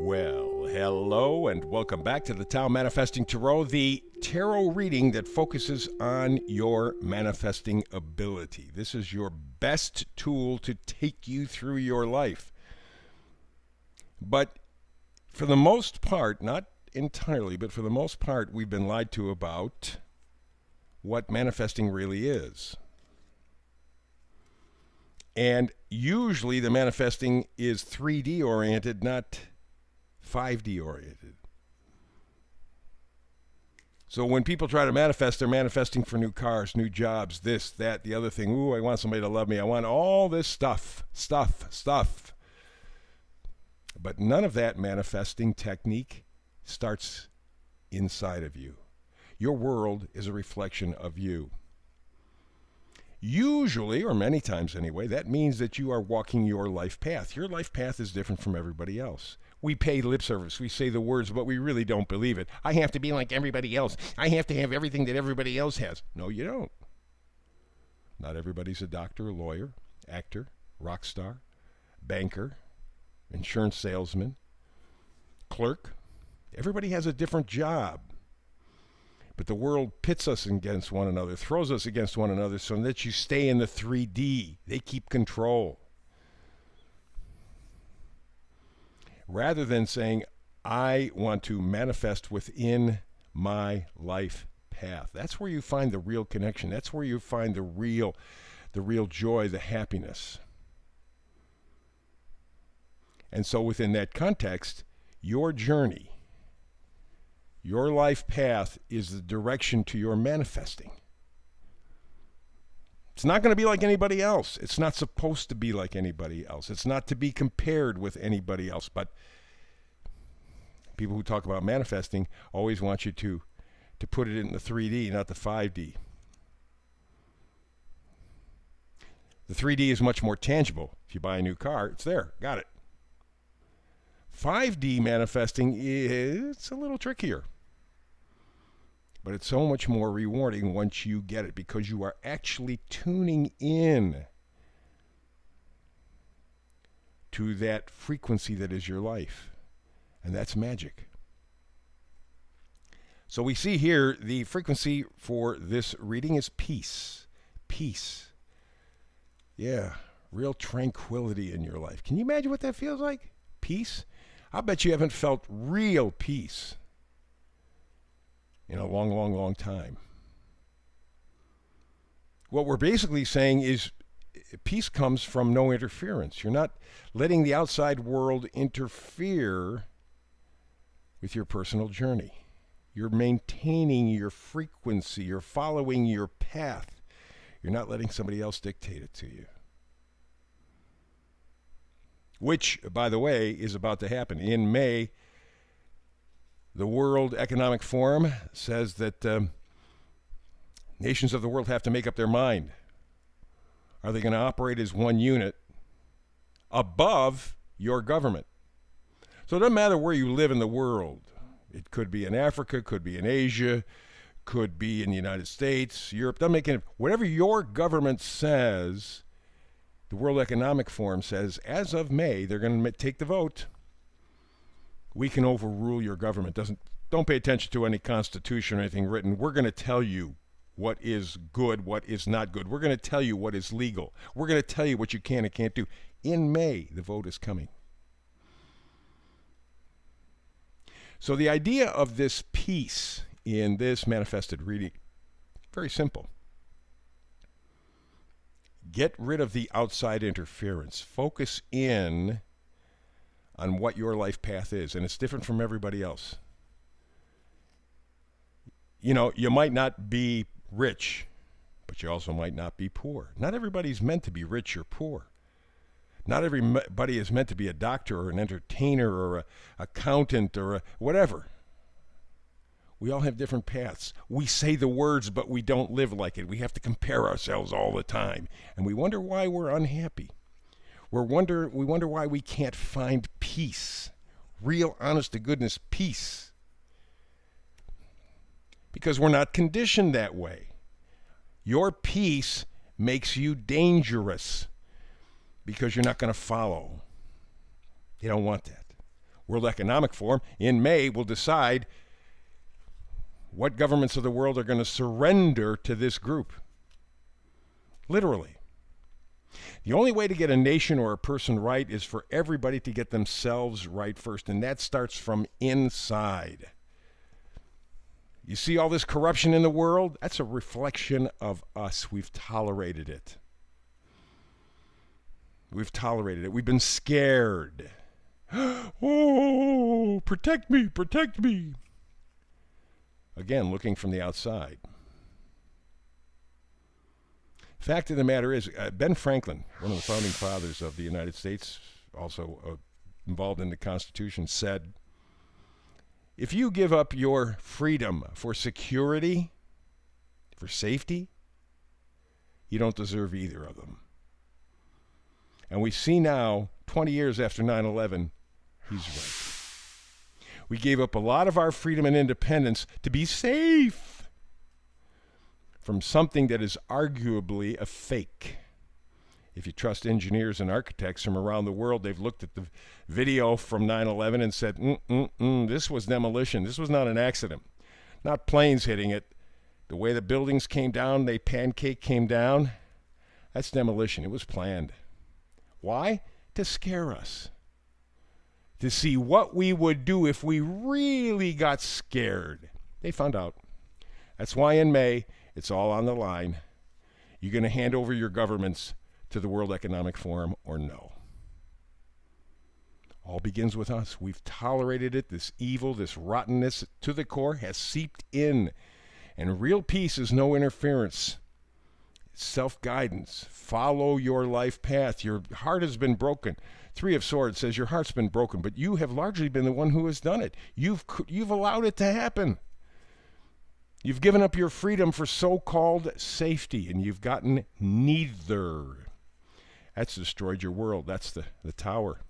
Well, hello and welcome back to the Tao Manifesting Tarot, the tarot reading that focuses on your manifesting ability. This is your best tool to take you through your life. But for the most part, not entirely, but for the most part, we've been lied to about what manifesting really is. And usually the manifesting is 3D oriented, not 5D oriented. So when people try to manifest, they're manifesting for new cars, new jobs, this, that, the other thing. Ooh, I want somebody to love me. I want all this stuff. But none of that manifesting technique starts inside of you. Your world is a reflection of you. Usually, or many times anyway, that means that you are walking your life path. Your life path is different from everybody else. We pay lip service. We say the words, but we really don't believe it. I have to be like everybody else. I have to have everything that everybody else has. No, you don't. Not everybody's a doctor, lawyer, actor, rock star, banker, insurance salesman, clerk. Everybody has a different job. But the world pits us against one another, throws us against one another so that you stay in the 3D. They keep control. Rather than saying, I want to manifest within my life path. That's where you find the real connection. That's where you find the real joy, the happiness. And so within that context, your journey, your life path is the direction to your manifesting. It's not going to be like anybody else. It's not supposed to be like anybody else. It's not to be compared with anybody else. But people who talk about manifesting always want you to put it in the 3D, not the 5D. The 3D is much more tangible. If you buy a new car, it's there. Got it. 5D manifesting is a little trickier. But it's so much more rewarding once you get it because you are actually tuning in to that frequency that is your life. And that's magic. So we see here the frequency for this reading is peace. Peace. Yeah, real tranquility in your life. Can you imagine what that feels like? Peace? I bet you haven't felt real peace in a long, long, long time. What we're basically saying is peace comes from no interference. You're not letting the outside world interfere with your personal journey. You're maintaining your frequency. You're following your path. You're not letting somebody else dictate it to you. Which, by the way, is about to happen. In May, the World Economic Forum says that nations of the world have to make up their mind. Are they going to operate as one unit above your government? So it doesn't matter where you live in the world. It could be in Africa, could be in Asia, could be in the United States, Europe. Doesn't make any. Whatever your government says, the World Economic Forum says, as of May, they're going to take the vote. We can overrule your government. Don't pay attention to any constitution or anything written. We're going to tell you what is good, what is not good. We're going to tell you what is legal. We're going to tell you what you can and can't do. In May, the vote is coming. So the idea of this peace in this manifested reading, very simple. Get rid of the outside interference. Focus in on what your life path is, and it's different from everybody else. You know, you might not be rich, but you also might not be poor. Not everybody's meant to be rich or poor. Not everybody is meant to be a doctor or an entertainer or an accountant or whatever. We all have different paths. We say the words, but we don't live like it. We have to compare ourselves all the time. And we wonder why we're unhappy. We wonder why we can't find peace. Real, honest to goodness peace. Because we're not conditioned that way. Your peace makes you dangerous because you're not going to follow. You don't want that. World Economic Forum in May will decide what governments of the world are going to surrender to this group. Literally. The only way to get a nation or a person right is for everybody to get themselves right first, and that starts from inside. You see all this corruption in the world? That's a reflection of us. We've tolerated it. We've tolerated it. We've been scared. Oh, protect me, protect me. Again, looking from the outside. Fact of the matter is, Ben Franklin, one of the founding fathers of the United States, also involved in the Constitution, said, if you give up your freedom for security, for safety, you don't deserve either of them. And we see now, 20 years after 9/11, he's right. We gave up a lot of our freedom and independence to be safe from something that is arguably a fake. If you trust engineers and architects from around the world, they've looked at the video from 9/11 and said, this was demolition. This was not an accident. Not planes hitting it. The way the buildings came down, they pancake came down. That's demolition. It was planned. Why? To scare us. To see what we would do if we really got scared. They found out. That's why in May, it's all on the line. You're going to hand over your governments to the World Economic Forum or no? All begins with us. We've tolerated it. This evil, this rottenness to the core has seeped in. And real peace is no interference. It's self-guidance. Follow your life path. Your heart has been broken. Three of Swords says your heart's been broken, but you have largely been the one who has done it. You've allowed it to happen. You've given up your freedom for so-called safety, and you've gotten neither. That's destroyed your world. That's the tower.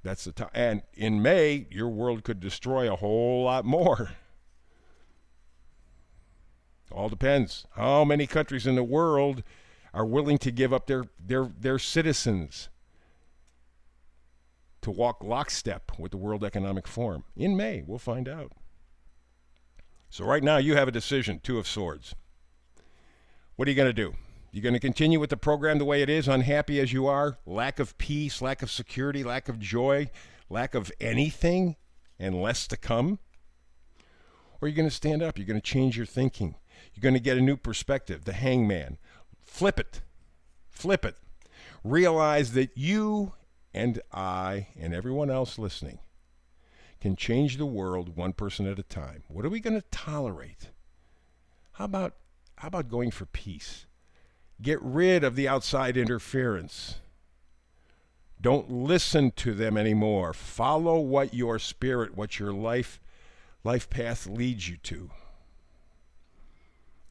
That's the tower. And in May, your world could destroy a whole lot more. All depends. How many countries in the world are willing to give up their citizens to walk lockstep with the World Economic Forum? In May, we'll find out. So right now, you have a decision, Two of Swords. What are you going to do? You're going to continue with the program the way it is, unhappy as you are, lack of peace, lack of security, lack of joy, lack of anything, and less to come? Or you're going to stand up, you're going to change your thinking. You're going to get a new perspective, the hangman. Flip it. Flip it. Realize that you and I and everyone else listening can change the world one person at a time. What are we going to tolerate? How about going for peace? Get rid of the outside interference. Don't listen to them anymore. Follow what your spirit, what your life path leads you to.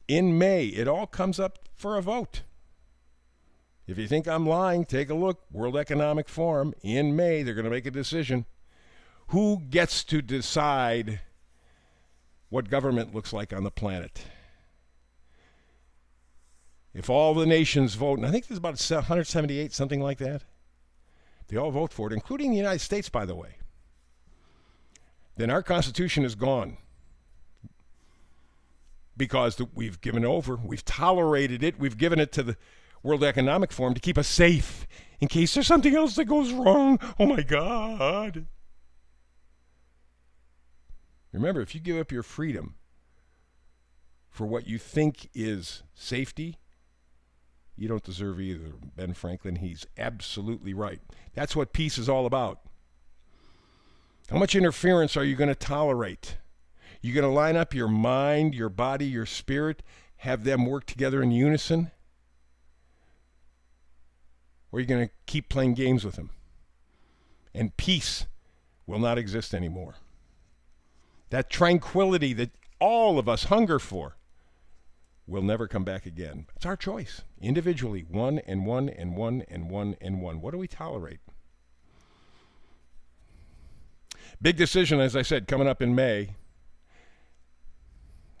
In May, it all comes up for a vote. If you think I'm lying, take a look. World Economic Forum. In May, they're going to make a decision. Who gets to decide what government looks like on the planet? If all the nations vote, and I think there's about 178, something like that, they all vote for it, including the United States, by the way, then our Constitution is gone. Because we've given over, we've tolerated it, we've given it to the World Economic Forum to keep us safe in case there's something else that goes wrong. Oh my God. Remember, if you give up your freedom for what you think is safety, you don't deserve either. Ben Franklin, he's absolutely right. That's what peace is all about. How much interference are you going to tolerate? You're going to line up your mind, your body, your spirit, have them work together in unison? Or are you going to keep playing games with them? And peace will not exist anymore. That tranquility that all of us hunger for will never come back again. It's our choice. Individually, one and one and one and one and one. What do we tolerate? Big decision, as I said, coming up in May.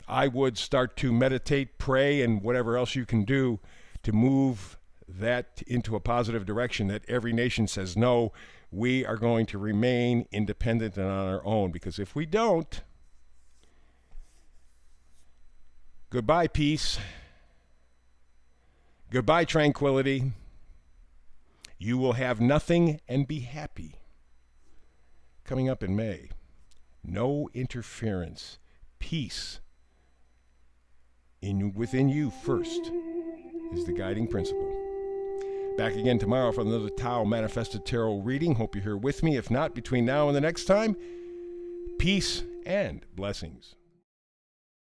I would start to meditate, pray, and whatever else you can do to move that into a positive direction, that every nation says, no, we are going to remain independent and on our own. Because if we don't, goodbye peace, goodbye tranquility. You will have nothing and be happy. Coming up in May, no interference, peace within you first is the guiding principle. Back again tomorrow for another Tao Manifested Tarot reading. Hope you're here with me. If not, between now and the next time, peace and blessings.